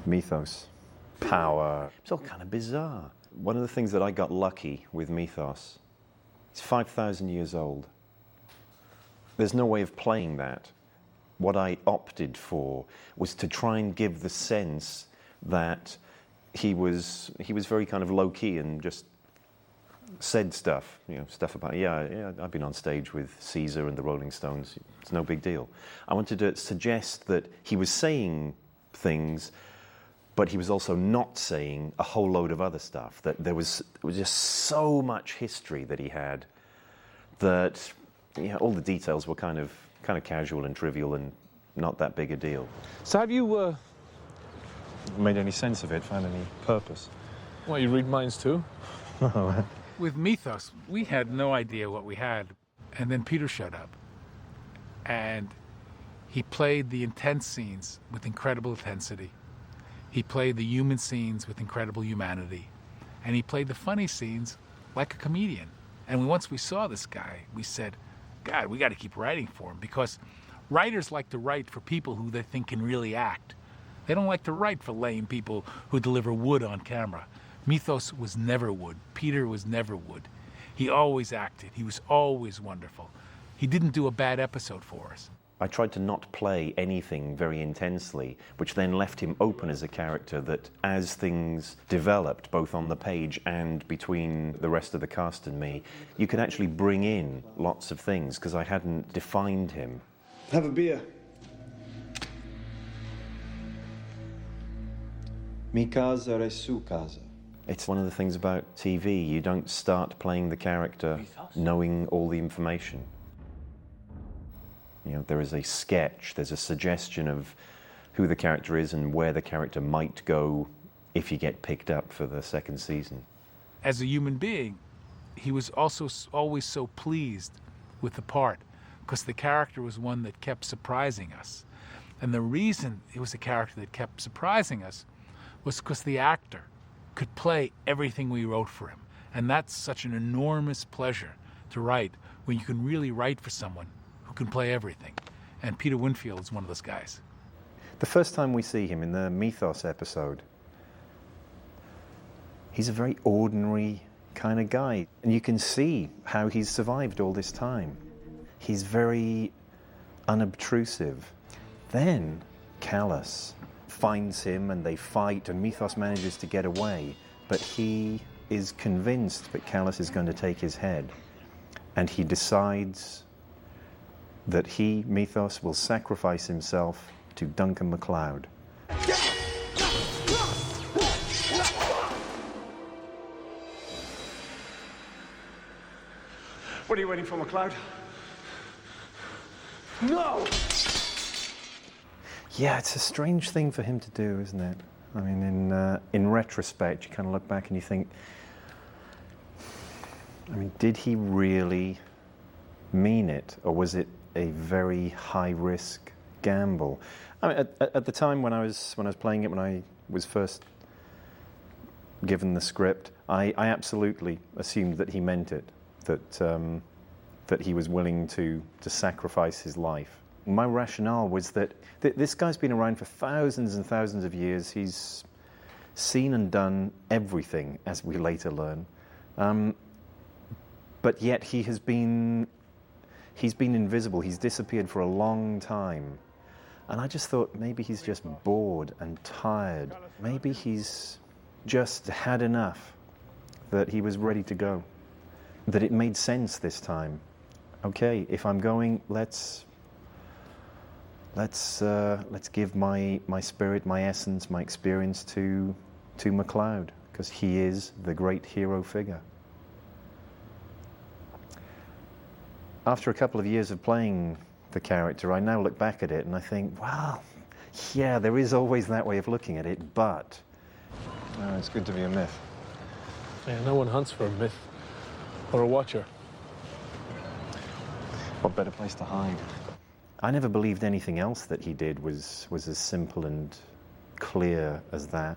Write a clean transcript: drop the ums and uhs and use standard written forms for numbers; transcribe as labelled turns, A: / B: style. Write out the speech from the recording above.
A: Methos, power. It's all kind of bizarre. One of the things that I got lucky with Methos, it's 5,000 years old. There's no way of playing that. What I opted for was to try and give the sense that he was very kind of low-key and just said stuff, stuff about, yeah, I've been on stage with Caesar and the Rolling Stones. It's no big deal. I wanted to suggest that he was saying things, but he was also not saying a whole load of other stuff. That there was just so much history that he had that all the details were kind of casual and trivial and not that big a deal.
B: So have you
C: made any sense of it? Found any purpose?
B: well, you read minds too?
D: With Methos, we had no idea what we had. And then Peter showed up. And he played the intense scenes with incredible intensity. He played the human scenes with incredible humanity. And he played the funny scenes like a comedian. And once we saw this guy, we said, God, we got to keep writing for him, because writers like to write for people who they think can really act. They don't like to write for lame people who deliver wood on camera. Methos was never wood. Peter was never wood. He always acted. He was always wonderful. He didn't do a bad episode for us.
A: I tried to not play anything very intensely, which then left him open as a character that, as things developed, both on the page and between the rest of the cast and me, you could actually bring in lots of things, because I hadn't defined him.
E: Have a beer. Mi casa è su casa.
A: It's one of the things about TV. You don't start playing the character knowing all the information. There is a sketch, there's a suggestion of who the character is and where the character might go if you get picked up for the second season.
D: As a human being, he was also always so pleased with the part, because the character was one that kept surprising us. And the reason it was a character that kept surprising us was because the actor could play everything we wrote for him. And that's such an enormous pleasure to write, when you can really write for someone who can play everything. And Peter Wingfield is one of those guys.
A: The first time we see him in the Methos episode, he's a very ordinary kind of guy. And you can see how he's survived all this time. He's very unobtrusive. Then Callus finds him and they fight, and Methos manages to get away, but he is convinced that Callus is going to take his head, and he decides that he, Methos, will sacrifice himself to Duncan MacLeod.
E: What are you waiting for, MacLeod? No!
A: Yeah, it's a strange thing for him to do, isn't it? I mean, in retrospect, you kind of look back and you think, did he really mean it, or was it a very high-risk gamble? At the time when I was playing it, when I was first given the script, I absolutely assumed that he meant it, that he was willing to sacrifice his life. My rationale was that this guy's been around for thousands and thousands of years. He's seen and done everything, as we later learn. But yet he's been invisible. He's disappeared for a long time. And I just thought maybe he's just bored and tired. Maybe he's just had enough, that he was ready to go. That it made sense this time. Okay, if I'm going, let's give my spirit, my essence, my experience to MacLeod, because he is the great hero figure. After a couple of years of playing the character, I now look back at it and I think, well, yeah, there is always that way of looking at it, but
C: It's good to be a myth.
B: Yeah, no one hunts for a myth or a watcher.
A: what better place to hide? I never believed anything else that he did was as simple and clear as that.